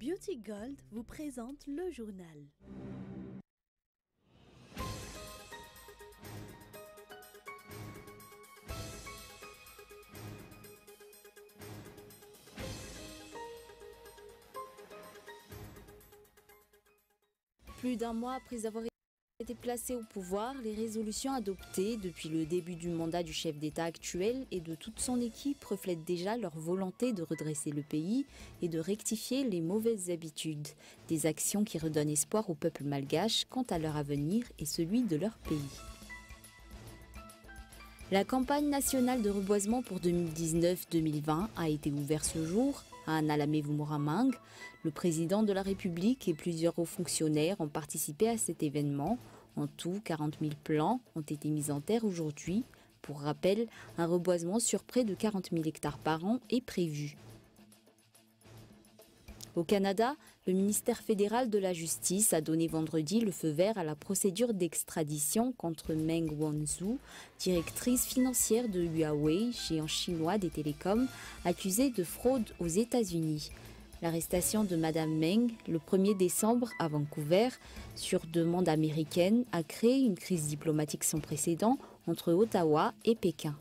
Beauty Gold vous présente le journal. Plus d'un mois après avoir été placé au pouvoir, les résolutions adoptées depuis le début du mandat du chef d'État actuel et de toute son équipe reflètent déjà leur volonté de redresser le pays et de rectifier les mauvaises habitudes, des actions qui redonnent espoir au peuple malgache quant à leur avenir et celui de leur pays. La campagne nationale de reboisement pour 2019-2020 a été ouverte ce jour à Analamé-Vumouramang. Le président de la République et plusieurs hauts fonctionnaires ont participé à cet événement. En tout, 40 000 plants ont été mis en terre aujourd'hui. Pour rappel, un reboisement sur près de 40 000 hectares par an est prévu. Au Canada, le ministère fédéral de la Justice a donné vendredi le feu vert à la procédure d'extradition contre Meng Wanzhou, directrice financière de Huawei, géant chinois des télécoms, accusée de fraude aux États-Unis. L'arrestation de Madame Meng, le 1er décembre à Vancouver, sur demande américaine, a créé une crise diplomatique sans précédent entre Ottawa et Pékin.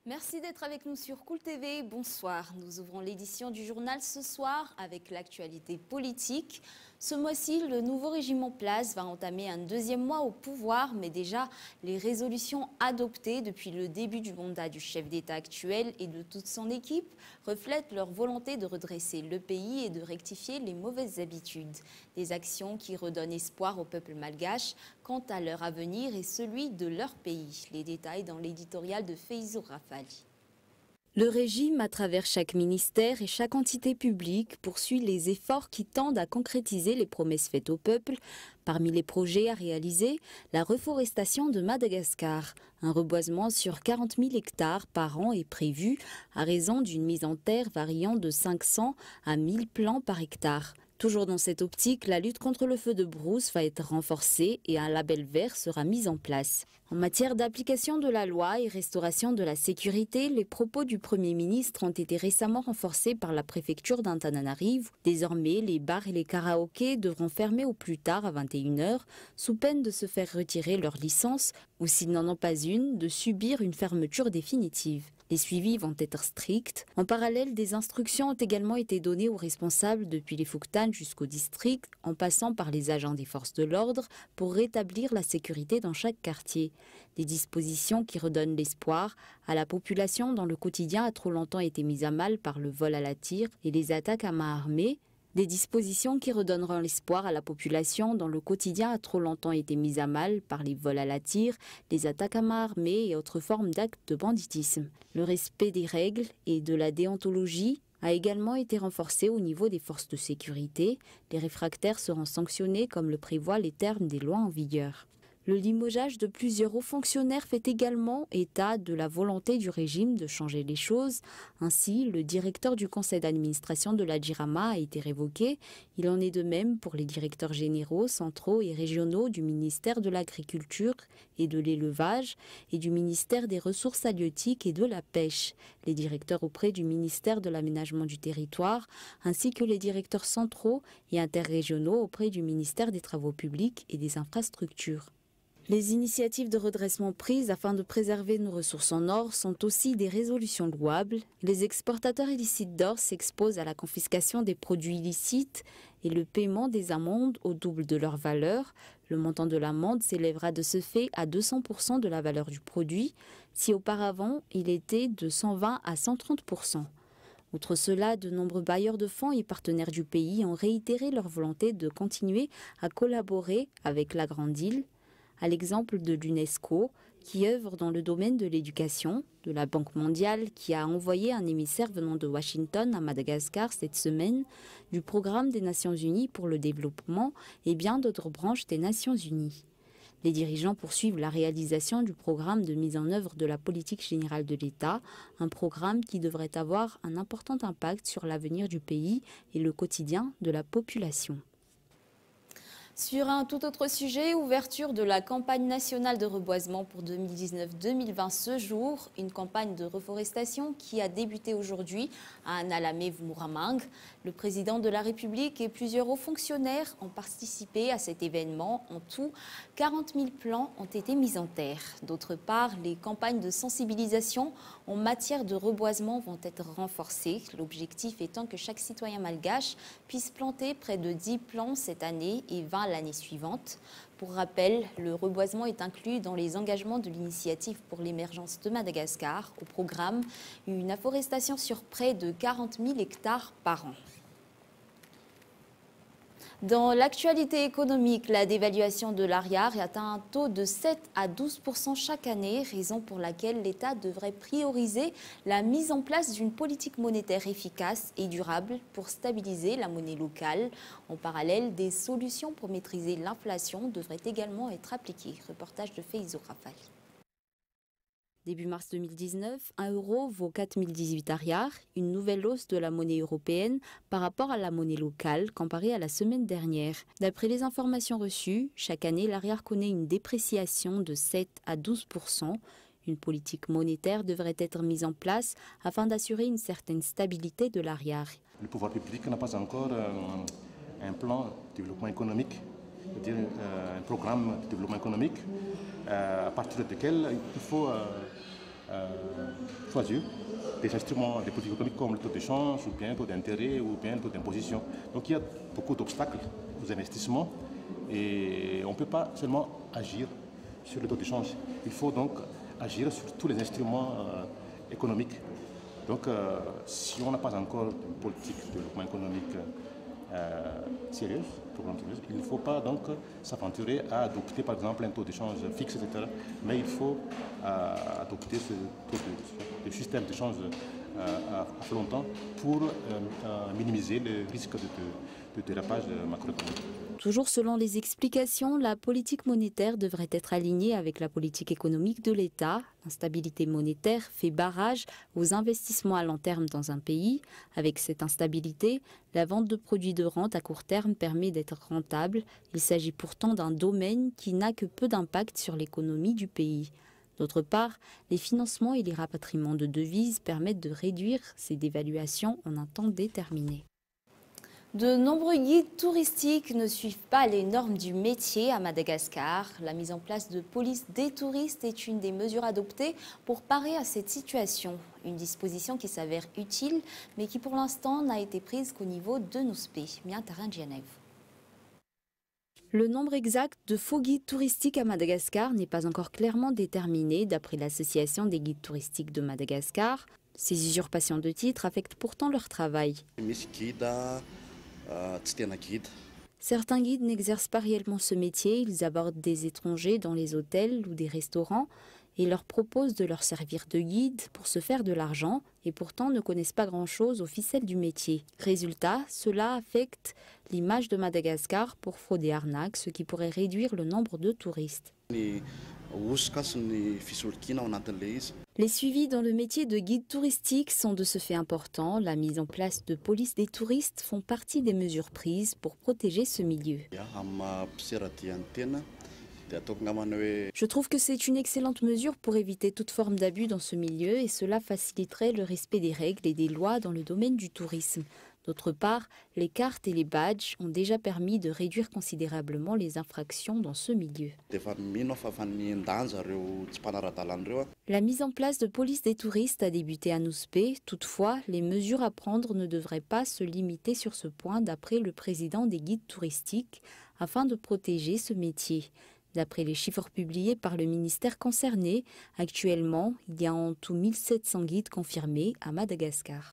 Merci d'être avec nous sur Cool TV. Bonsoir. Nous ouvrons l'édition du journal ce soir avec l'actualité politique. Ce mois-ci, le nouveau régime en place va entamer un deuxième mois au pouvoir, mais déjà, les résolutions adoptées depuis le début du mandat du chef d'État actuel et de toute son équipe reflètent leur volonté de redresser le pays et de rectifier les mauvaises habitudes. Des actions qui redonnent espoir au peuple malgache quant à leur avenir et celui de leur pays. Les détails dans l'éditorial de Feizo Rafali. Le régime, à travers chaque ministère et chaque entité publique, poursuit les efforts qui tendent à concrétiser les promesses faites au peuple. Parmi les projets à réaliser, la reforestation de Madagascar. Un reboisement sur 40 000 hectares par an est prévu, à raison d'une mise en terre variant de 500 à 1000 plants par hectare. Toujours dans cette optique, la lutte contre le feu de brousse va être renforcée et un label vert sera mis en place. En matière d'application de la loi et restauration de la sécurité, les propos du Premier ministre ont été récemment renforcés par la préfecture d'Antananarivo. Désormais, les bars et les karaokés devront fermer au plus tard à 21 h, sous peine de se faire retirer leur licence ou, s'ils n'en ont pas une, de subir une fermeture définitive. Les suivis vont être stricts. En parallèle, des instructions ont également été données aux responsables depuis les Fouktan jusqu'au district, en passant par les agents des forces de l'ordre, pour rétablir la sécurité dans chaque quartier. Des dispositions qui redonnent l'espoir à la population dont le quotidien a trop longtemps été mis à mal par le vol à la tire et les attaques à main armée. Des dispositions qui redonneront l'espoir à la population dont le quotidien a trop longtemps été mis à mal par les vols à la tire, les attaques à main armée et autres formes d'actes de banditisme. Le respect des règles et de la déontologie a également été renforcé au niveau des forces de sécurité. Les réfractaires seront sanctionnés comme le prévoient les termes des lois en vigueur. Le limogeage de plusieurs hauts fonctionnaires fait également état de la volonté du régime de changer les choses. Ainsi, le directeur du conseil d'administration de la Jirama a été révoqué. Il en est de même pour les directeurs généraux, centraux et régionaux du ministère de l'Agriculture et de l'Élevage et du ministère des Ressources halieutiques et de la Pêche, les directeurs auprès du ministère de l'Aménagement du Territoire, ainsi que les directeurs centraux et interrégionaux auprès du ministère des Travaux publics et des Infrastructures. Les initiatives de redressement prises afin de préserver nos ressources en or sont aussi des résolutions louables. Les exportateurs illicites d'or s'exposent à la confiscation des produits illicites et le paiement des amendes au double de leur valeur. Le montant de l'amende s'élèvera de ce fait à 200% de la valeur du produit, si auparavant il était de 120 à 130%. Outre cela, de nombreux bailleurs de fonds et partenaires du pays ont réitéré leur volonté de continuer à collaborer avec la Grande Île, à l'exemple de l'UNESCO, qui œuvre dans le domaine de l'éducation, de la Banque mondiale, qui a envoyé un émissaire venant de Washington à Madagascar cette semaine, du Programme des Nations Unies pour le développement et bien d'autres branches des Nations Unies. Les dirigeants poursuivent la réalisation du programme de mise en œuvre de la politique générale de l'État, un programme qui devrait avoir un important impact sur l'avenir du pays et le quotidien de la population. Sur un tout autre sujet, ouverture de la campagne nationale de reboisement pour 2019-2020 ce jour, une campagne de reforestation qui a débuté aujourd'hui à Analamé-Mouramang. Le président de la République et plusieurs hauts fonctionnaires ont participé à cet événement. En tout, 40 000 plants ont été mis en terre. D'autre part, les campagnes de sensibilisation en matière de reboisement vont être renforcées. L'objectif étant que chaque citoyen malgache puisse planter près de 10 plants cette année et 20 l'année suivante. Pour rappel, le reboisement est inclus dans les engagements de l'initiative pour l'émergence de Madagascar. Au programme, une afforestation sur près de 40 000 hectares par an. Dans l'actualité économique, la dévaluation de l'ariary atteint un taux de 7 à 12% chaque année, raison pour laquelle l'État devrait prioriser la mise en place d'une politique monétaire efficace et durable pour stabiliser la monnaie locale. En parallèle, des solutions pour maîtriser l'inflation devraient également être appliquées. Reportage de Feizo Rafal. Début mars 2019, 1 euro vaut 4018 ariary, une nouvelle hausse de la monnaie européenne par rapport à la monnaie locale comparée à la semaine dernière. D'après les informations reçues, chaque année, l'ariary connaît une dépréciation de 7 à 12%. Une politique monétaire devrait être mise en place afin d'assurer une certaine stabilité de l'ariary. Le pouvoir public n'a pas encore un plan de développement économique, c'est-à-dire un programme de développement économique à partir duquel il faut choisir des instruments de politique économique comme le taux de change, ou bien le taux d'intérêt, ou bien le taux d'imposition. Donc il y a beaucoup d'obstacles aux investissements et on ne peut pas seulement agir sur le taux de change. Il faut donc agir sur tous les instruments économiques. Donc si on n'a pas encore une politique de développement économique sérieuse, il ne faut pas donc s'aventurer à adopter par exemple un taux d'échange fixe, etc. Mais il faut adopter ce taux de système d'échange à long temps pour minimiser le risque de dérapage macroéconomique. Toujours selon les explications, la politique monétaire devrait être alignée avec la politique économique de l'État. L'instabilité monétaire fait barrage aux investissements à long terme dans un pays. Avec cette instabilité, la vente de produits de rente à court terme permet d'être rentable. Il s'agit pourtant d'un domaine qui n'a que peu d'impact sur l'économie du pays. D'autre part, les financements et les rapatriements de devises permettent de réduire ces dévaluations en un temps déterminé. De nombreux guides touristiques ne suivent pas les normes du métier à Madagascar. La mise en place de police des touristes est une des mesures adoptées pour parer à cette situation. Une disposition qui s'avère utile, mais qui pour l'instant n'a été prise qu'au niveau de Nouspé. Le nombre exact de faux guides touristiques à Madagascar n'est pas encore clairement déterminé d'après l'Association des guides touristiques de Madagascar. Ces usurpations de titres affectent pourtant leur travail. Certains guides n'exercent pas réellement ce métier, ils abordent des étrangers dans les hôtels ou des restaurants et leur proposent de leur servir de guide pour se faire de l'argent et pourtant ne connaissent pas grand-chose aux ficelles du métier. Résultat, cela affecte l'image de Madagascar pour fraude et arnaque, ce qui pourrait réduire le nombre de touristes. Les suivis dans le métier de guide touristique sont de ce fait importants. La mise en place de police des touristes font partie des mesures prises pour protéger ce milieu. Je trouve que c'est une excellente mesure pour éviter toute forme d'abus dans ce milieu et cela faciliterait le respect des règles et des lois dans le domaine du tourisme. D'autre part, les cartes et les badges ont déjà permis de réduire considérablement les infractions dans ce milieu. La mise en place de police des touristes a débuté à Nouspé. Toutefois, les mesures à prendre ne devraient pas se limiter sur ce point d'après le président des guides touristiques afin de protéger ce métier. D'après les chiffres publiés par le ministère concerné, actuellement, il y a en tout 1700 guides confirmés à Madagascar.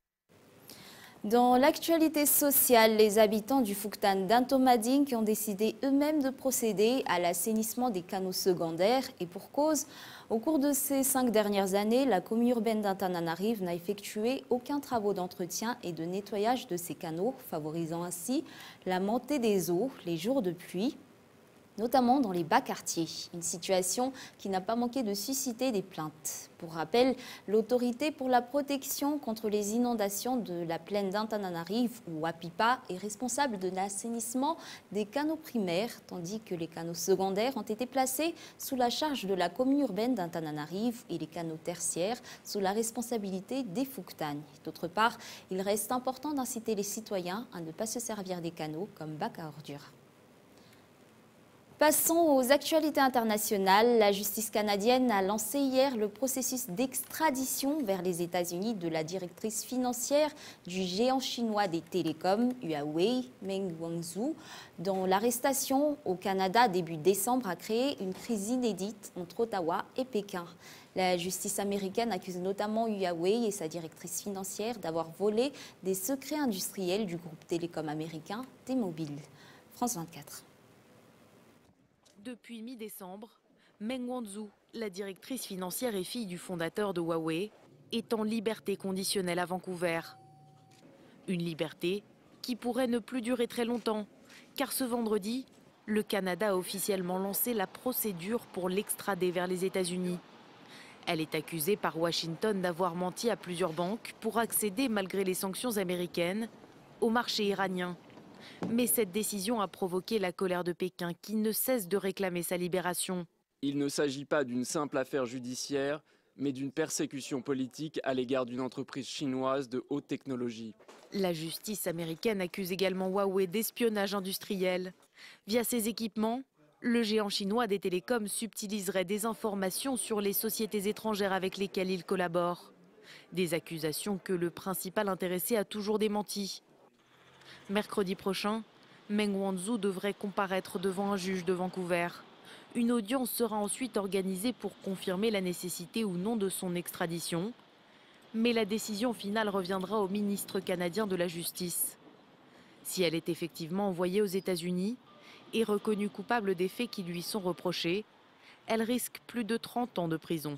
Dans l'actualité sociale, les habitants du Fouktan d'Antomading ont décidé eux-mêmes de procéder à l'assainissement des canaux secondaires et pour cause, au cours de ces 5 dernières années, la commune urbaine d'Antananarive n'a effectué aucun travaux d'entretien et de nettoyage de ces canaux, favorisant ainsi la montée des eaux les jours de pluie. notamment dans les bas quartiers. Une situation qui n'a pas manqué de susciter des plaintes. Pour rappel, l'autorité pour la protection contre les inondations de la plaine d'Antananarive, ou APIPA, est responsable de l'assainissement des canaux primaires, tandis que les canaux secondaires ont été placés sous la charge de la commune urbaine d'Antananarive et les canaux tertiaires sous la responsabilité des Fouktagnes. D'autre part, il reste important d'inciter les citoyens à ne pas se servir des canaux comme bac à ordures. Passons aux actualités internationales. La justice canadienne a lancé hier le processus d'extradition vers les États-Unis de la directrice financière du géant chinois des télécoms, Huawei, Meng Wanzhou, dont l'arrestation au Canada début décembre a créé une crise inédite entre Ottawa et Pékin. La justice américaine accuse notamment Huawei et sa directrice financière d'avoir volé des secrets industriels du groupe télécom américain T-Mobile. France 24. Depuis mi-décembre, Meng Wanzhou, la directrice financière et fille du fondateur de Huawei, est en liberté conditionnelle à Vancouver. Une liberté qui pourrait ne plus durer très longtemps, car ce vendredi, le Canada a officiellement lancé la procédure pour l'extrader vers les États-Unis. Elle est accusée par Washington d'avoir menti à plusieurs banques pour accéder, malgré les sanctions américaines, au marché iranien. Mais cette décision a provoqué la colère de Pékin qui ne cesse de réclamer sa libération. Il ne s'agit pas d'une simple affaire judiciaire, mais d'une persécution politique à l'égard d'une entreprise chinoise de haute technologie. La justice américaine accuse également Huawei d'espionnage industriel. Via ses équipements, le géant chinois des télécoms subtiliserait des informations sur les sociétés étrangères avec lesquelles il collabore. Des accusations que le principal intéressé a toujours démenties. Mercredi prochain, Meng Wanzhou devrait comparaître devant un juge de Vancouver. Une audience sera ensuite organisée pour confirmer la nécessité ou non de son extradition. Mais la décision finale reviendra au ministre canadien de la Justice. Si elle est effectivement envoyée aux États-Unis et reconnue coupable des faits qui lui sont reprochés, elle risque plus de 30 ans de prison.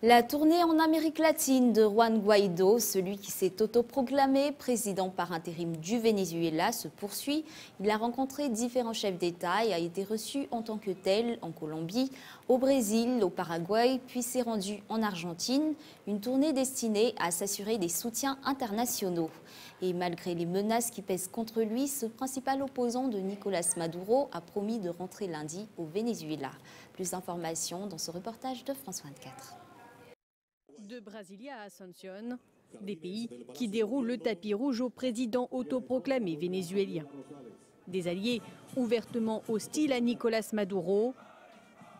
La tournée en Amérique latine de Juan Guaidó, celui qui s'est autoproclamé président par intérim du Venezuela, se poursuit. Il a rencontré différents chefs d'État et a été reçu en tant que tel en Colombie, au Brésil, au Paraguay, puis s'est rendu en Argentine. Une tournée destinée à s'assurer des soutiens internationaux. Et malgré les menaces qui pèsent contre lui, ce principal opposant de Nicolás Maduro a promis de rentrer lundi au Venezuela. Plus d'informations dans ce reportage de France 24. De Brasilia à Asunción, des pays qui déroulent le tapis rouge au président autoproclamé vénézuélien. Des alliés ouvertement hostiles à Nicolás Maduro.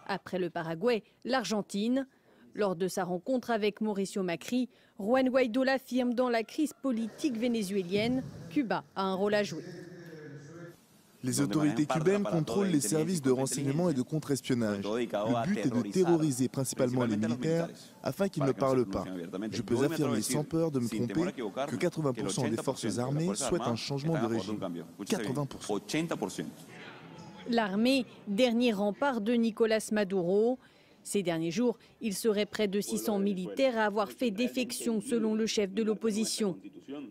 Après le Paraguay, l'Argentine. Lors de sa rencontre avec Mauricio Macri, Juan Guaidó l'affirme, dans la crise politique vénézuélienne, Cuba a un rôle à jouer. Les autorités cubaines contrôlent les services de renseignement et de contre-espionnage. Le but est de terroriser principalement les militaires afin qu'ils ne parlent pas. Je peux affirmer sans peur de me tromper que 80% des forces armées souhaitent un changement de régime. 80%. L'armée, dernier rempart de Nicolás Maduro. Ces derniers jours, il serait près de 600 militaires à avoir fait défection selon le chef de l'opposition.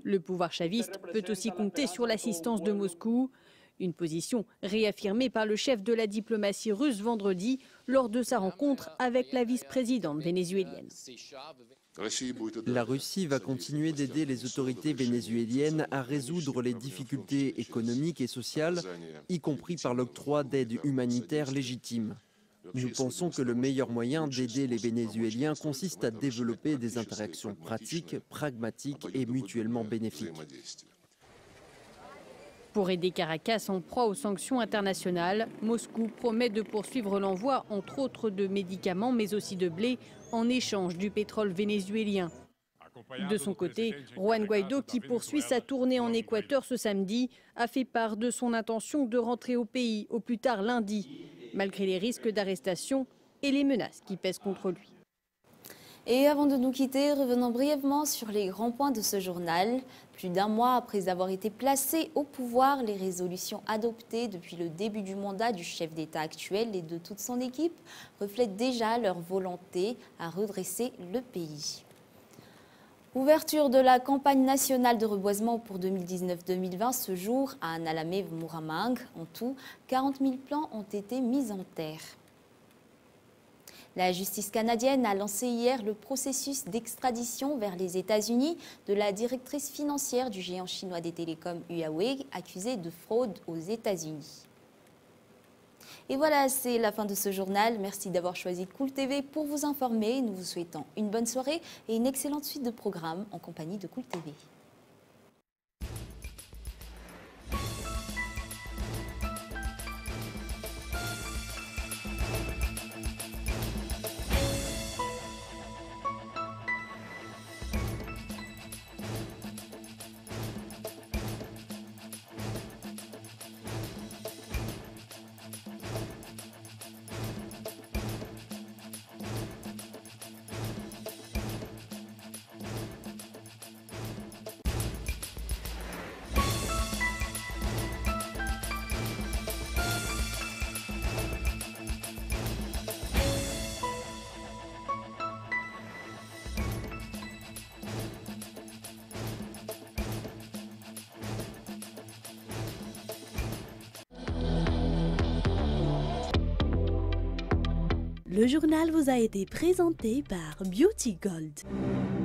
Le pouvoir chaviste peut aussi compter sur l'assistance de Moscou. Une position réaffirmée par le chef de la diplomatie russe vendredi lors de sa rencontre avec la vice-présidente vénézuélienne. La Russie va continuer d'aider les autorités vénézuéliennes à résoudre les difficultés économiques et sociales, y compris par l'octroi d'aides humanitaires légitimes. Nous pensons que le meilleur moyen d'aider les Vénézuéliens consiste à développer des interactions pratiques, pragmatiques et mutuellement bénéfiques. Pour aider Caracas en proie aux sanctions internationales, Moscou promet de poursuivre l'envoi, entre autres, de médicaments, mais aussi de blé, en échange du pétrole vénézuélien. De son côté, Juan Guaidó, qui poursuit sa tournée en Équateur ce samedi, a fait part de son intention de rentrer au pays au plus tard lundi, malgré les risques d'arrestation et les menaces qui pèsent contre lui. Et avant de nous quitter, revenons brièvement sur les grands points de ce journal. Plus d'un mois après avoir été placés au pouvoir, les résolutions adoptées depuis le début du mandat du chef d'État actuel et de toute son équipe reflètent déjà leur volonté à redresser le pays. Ouverture de la campagne nationale de reboisement pour 2019-2020 ce jour à Nalame-Mouramang. En tout, 40 000 plants ont été mis en terre. La justice canadienne a lancé hier le processus d'extradition vers les États-Unis de la directrice financière du géant chinois des télécoms Huawei, accusée de fraude aux États-Unis. Et voilà, c'est la fin de ce journal. Merci d'avoir choisi Cool TV pour vous informer. Nous vous souhaitons une bonne soirée et une excellente suite de programmes en compagnie de Cool TV. Le journal vous a été présenté par Beauty Gold.